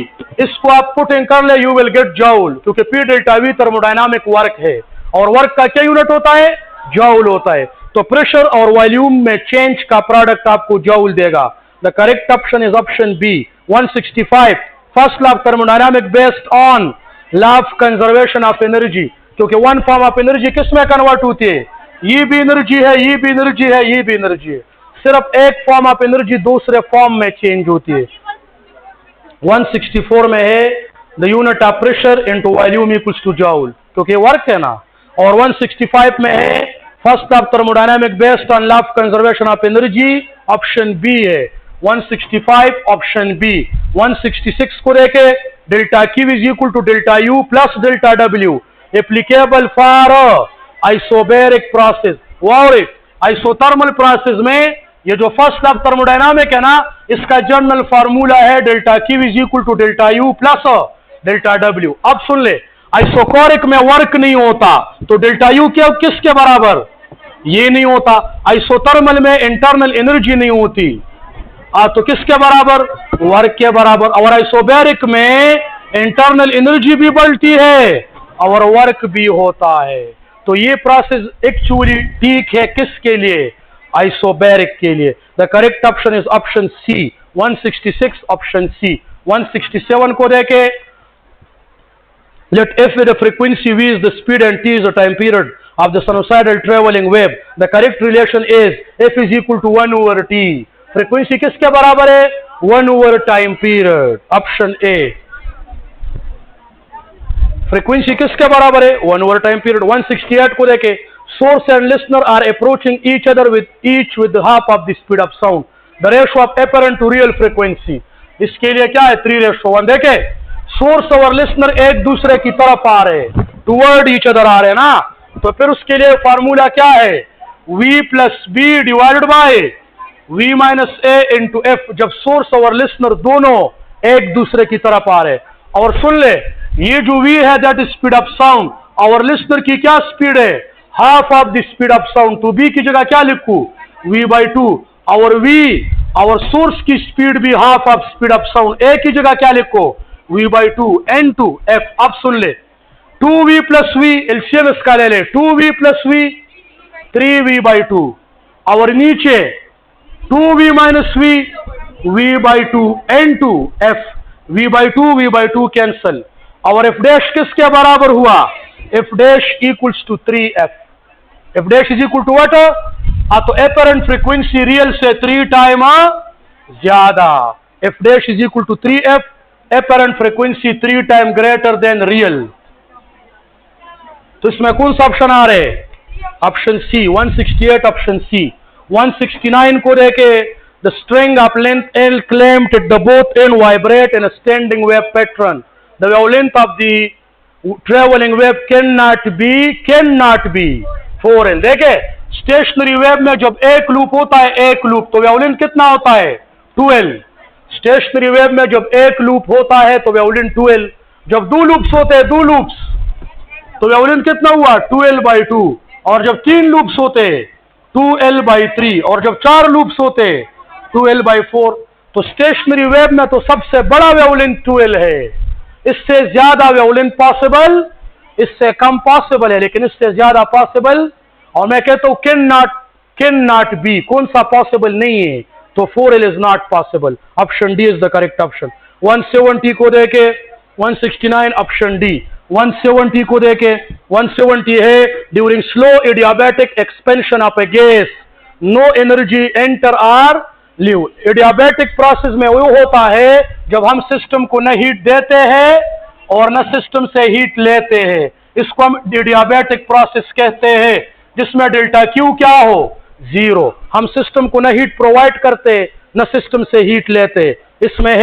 Speaker 1: इसको आप पुटिंग कर ले, यू विल गेट जूल, क्योंकि P delta we thermodynamic work है और वर्क का क्या यूनिट होता है? जूल होता है। तो प्रेशर और वॉल्यूम में चेंज का प्रोडक्ट आपको जूल देगा। The correct option is option B. 165, first law of thermodynamic based on law of conservation of energy, क्योंकि वन फॉर्म ऑफ एनर्जी किस में कन्वर्ट होती है? ये भी एनर्जी है, ये भी एनर्जी है, ये भी एनर्जी है। सिर्फ एक फॉर्म ऑफ एनर्जी दूसरे फॉर्म में चेंज होती है। 164 में है the unit of pressure into volume equals to joule, क्योंकि वर्क है ना। और 165 में है first of thermodynamic based on law of conservation of energy, option B है। 165 ऑप्शन बी। 166 को देखे, delta Q is equal to delta U plus delta W, applicable for isobaric process. और आइसोथर्मल प्रोसेस में ये जो फर्स्ट ऑफ थर्मोडायनामिक है ना, इसका जनरल फार्मूला है delta Q is equal to delta U plus delta W. अब सुन ले, आइसोकोरिक में वर्क नहीं होता तो डेल्टा यू क्या किसके बराबर? ये नहीं होता। आइसोथर्मल में इंटरनल एनर्जी नहीं होती, तो किसके बराबर? वर्क के बराबर। और आइसोबैरिक में इंटरनल एनर्जी भी बढ़ती है और वर्क भी होता है। तो ये प्रोसेस एक्चुअली ठीक है किसके लिए? आइसोबैरिक के लिए। The correct option is option C. 166 option C. 167 को देखे, let f with the frequency v is the speed and t is the time period of the sinusoidal traveling wave. The correct relation is f is equal to 1 over t. Frequency किसके बराबर है? 1 over time period. Option A. Frequency किसके बराबर है? 1 over time period. 168 को देखे, source and listener are approaching each other with half of the speed of sound. The ratio of apparent to real frequency. इसके लिए क्या है? 3:1। देखे, सोर्स और लिसनर एक दूसरे की तरफ आ रहे, टुवर्ड ईच अदर आ रहे ना, तो फिर उसके लिए फार्मूला क्या है? V plus B divided by V minus A into F, जब सोर्स और लिसनर दोनों एक दूसरे की तरफ आ रहे। और सुन ले, ये जो V है that is speed of sound, और लिसनर की क्या स्पीड है, half of the speed of sound. तो B की जगह क्या लिखूं, V/2, और V और सोर्स की स्पीड भी half of speed of sound, A की जगह क्या लिखो, V/2 N2 F। अब सुन ले, 2V प्लस V, एलसीएम इसका ले ले, 2V प्लस V 3V/2, और नीचे 2V minus V V/2 N2 F, V/2 cancel, और F डैश किसके बराबर हुआ, F dash equals to 3F। F dash is equal to what, तो अपरेंट फ्रीक्वेंसी रियल से 3 टाइम ज्यादा, F dash is equal to 3F, apparent frequency 3 time greater than real. तो इसमें कौन सा ऑप्शन आ रहे हैं, ऑप्शन सी 168, ऑप्शन सी 169 को देखे, the string of length L claimed at the both end vibrate in a standing wave pattern, the wavelength of the traveling wave cannot be 4L। देखे, stationary wave में जब एक loop होता है, एक loop, तो वेवलेंथ कितना होता है, 2L। स्टेशनरी वेव में जब एक लूप होता है तो वेवलेंथ 2L, जब दो लूप्स होते हैं, 2 लूप्स, तो वेवलेंथ कितना हुआ, 2L/2, और जब 3 लूप्स होते 2L/3, और जब 4 लूप्स होते 2L/4। तो स्टेशनरी वेव में तो सबसे बड़ा वेवलेंथ 2L है, इससे ज्यादा वेवलेंथ पॉसिबल, इससे कम पॉसिबल है, लेकिन इससे ज्यादा पॉसिबल, और मैं कहता हूं कैन नॉट बी, कौन सा पॉसिबल नहीं है, तो 4L is not possible. Option D is the correct option. 170 को देखे 169, ऑप्शन डी 170 को देखे, 170 है, during slow adiabatic expansion of a gas no energy enter or leave. Adiabatic process में वो होता है जब हम सिस्टम को न हीट देते हैं और न सिस्टम से हीट लेते हैं, इसको हम एडियाबैटिक प्रोसेस कहते हैं, जिसमें डेल्टा क्यू क्या हो, 0। हम सिस्टम को न हीट प्रोवाइड करते न सिस्टम से हीट लेते। इसमें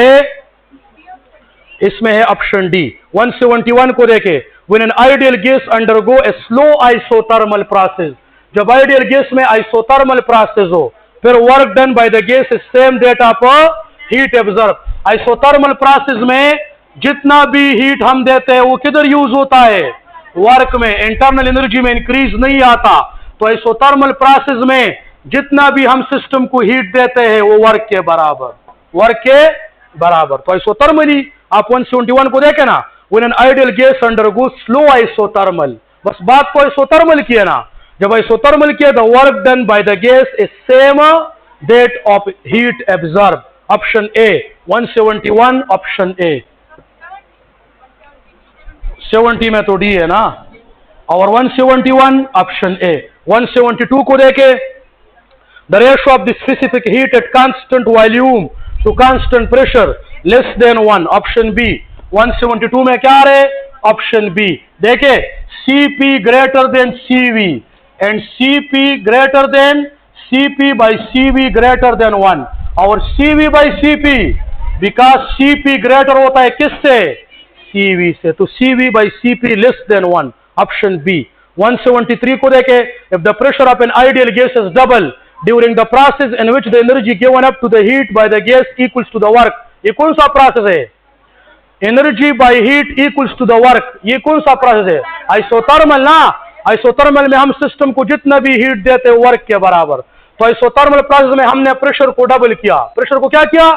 Speaker 1: है ऑप्शन डी। 171 को देखे, when an ideal gas undergo a slow isothermal process, जब आइडियल गैस में आइसोथर्मल प्रोसेस हो, फिर work done by the gas is same that of heat absorb. Isothermal process में जितना भी हीट हम देते हैं वो किधर यूज होता है, वर्क में, इंटरनल एनर्जी में इंक्रीज नहीं आता। तो आइसोथर्मल प्रोसेस में जितना भी हम सिस्टम को हीट देते हैं वो वर्क के बराबर। तो आइसोथर्मली आप 171 को देखे ना, when an ideal gas undergo slow isothermal, बस बात को आइसोथर्मल किया ना, जब आइसोथर्मल किया the work done by the gas is same that of heat absorb. Option A 171, option A. 70 में तो डी है ना, और 171 ऑप्शन ए। 172 को देखे, the ratio of the specific heat at constant volume to constant pressure less than 1, option B. 172 में क्या आ रहे, ऑप्शन बी। देखे, Cp greater than Cv and Cp greater than Cp/Cv greater than 1, और Cv/Cp because Cp greater होता है किससे, Cv से, तो Cv/Cp less than 1, option B. 173 को देखे, if the pressure of an ideal gas is double during the process in which the energy given up to the heat by the gas equals to the work, ये कौन सा process है, energy by heat equals to the work, ये कौन सा process है, isothermal ना। Isothermal में हम सिस्टम को जितना भी हीट देते हैं वर्क के बराबर। तो आइसोथर्मल प्रोसेस में हमने प्रेशर को डबल किया, प्रेशर को क्या किया,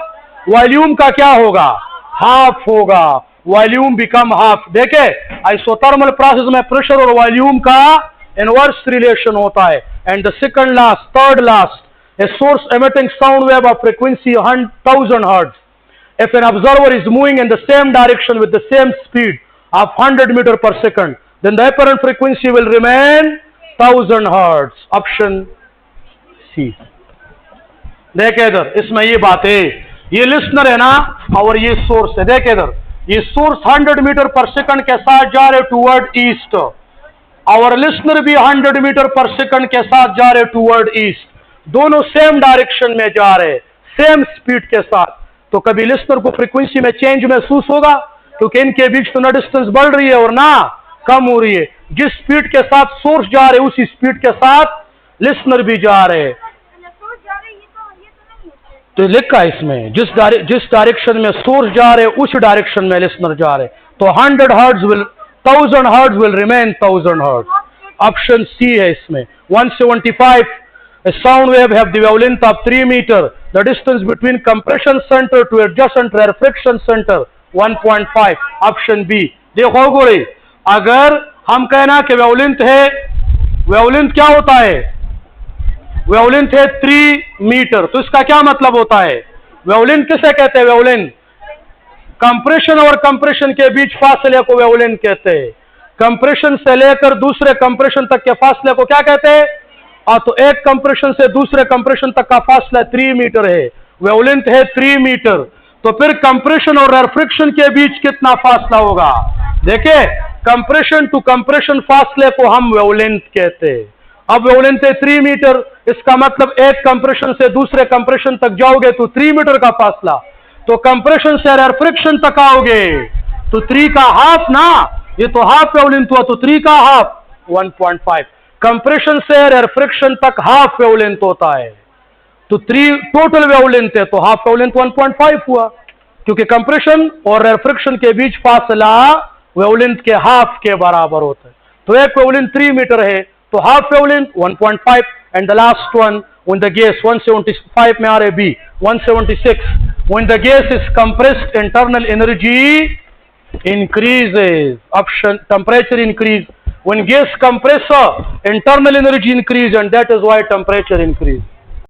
Speaker 1: वॉल्यूम का क्या होगा, हाफ होगा, वॉल्यूम बिकम हाफ। देखे, आइसोथर्मल प्रोसेस में प्रेशर और वॉल्यूम का इनवर्स रिलेशन होता है। And the second last, third last, a source emitting sound wave of frequency 1000 hertz. If an observer is moving in the same direction with the same speed of 100 meter per second, then the apparent frequency will remain 1000 hertz. Option C. देखे इधर, इसमें ये बात है, ये listener है ना और ये सोर्स है। देखे इधर, ये सोर्स 100 मीटर पर सेकंड के साथ जा रहे टूवर्ड ईस्ट, और लिसनर भी 100 मीटर पर सेकंड के साथ जा रहे टूवर्ड ईस्ट, दोनों सेम डायरेक्शन में जा रहे, सेम स्पीड के साथ। तो कभी लिसनर को फ्रीक्वेंसी में चेंज महसूस होगा, क्योंकि इनके बीच तो ना डिस्टेंस बढ़ रही है और ना कम हो रही है। जिस स्पीड के साथ सोर्स जा रहे उसी स्पीड के साथ लिसनर भी जा रहे हैं। तो लिखा है इसमें जिस डायरेक्शन में सोर्स जा रहे उस डायरेक्शन में लिसनर जा रहे। तो 100 hertz will 1000 hertz will remain 1000 hertz. Option C है इसमें। 175 a sound wave have the wavelength of 3 meter, the distance between compression center to adjacent rarefaction center 1.5। Option B. देखो गोरे, अगर हम कहना कि वेवलेंथ है, वेवलेंथ क्या होता है? वेवलेंथ है 3 मीटर, तो इसका क्या मतलब होता है? वेवलेंथ किसे कहते हैं? वेवलेंथ कंप्रेशन और कंप्रेशन के बीच फासले को वेवलेंथ कहते हैं। कंप्रेशन से लेकर दूसरे कंप्रेशन तक के फासले को क्या कहते हैं? तो एक कंप्रेशन से दूसरे कंप्रेशन तक का फासला 3 मीटर है, वेवलेंथ है 3 मीटर। तो फिर कंप्रेशन और रेफ्रिक्शन के बीच कितना फासला होगा? देखिए, कंप्रेशन टू कंप्रेशन फासले को हम वेवलेंथ कहते हैं। अब वेवलेंथ है 3 मीटर, इसका मतलब एक कंप्रेशन से दूसरे कंप्रेशन तक जाओगे तो 3 मीटर का फासला, तो कंप्रेशन से रेफ्रिक्शन तक आओगे तो 3 का हाफ ना, ये तो हाफ वेवलेंथ हुआ, तो 3 का हाफ 1.5। कंप्रेशन से रेफ्रिक्शन तक हाफ वेवलेंथ होता है, तो 3 टोटल वेवलेंथ है, तो हाफ वेवलेंथ 1.5 हुआ, क्योंकि कंप्रेशन और रेफ्रिक्शन के बीच फासला वेवलेंथ के हाफ के बराबर होता है। तो एक वेवलेंथ 3 मीटर है, तो half wavelength 1.5। And the last one, when the gas 175 में आ रहे B 176, when the gas is compressed internal energy increases। option temperature increase when gas compressor internal energy increase, and that is why temperature increase।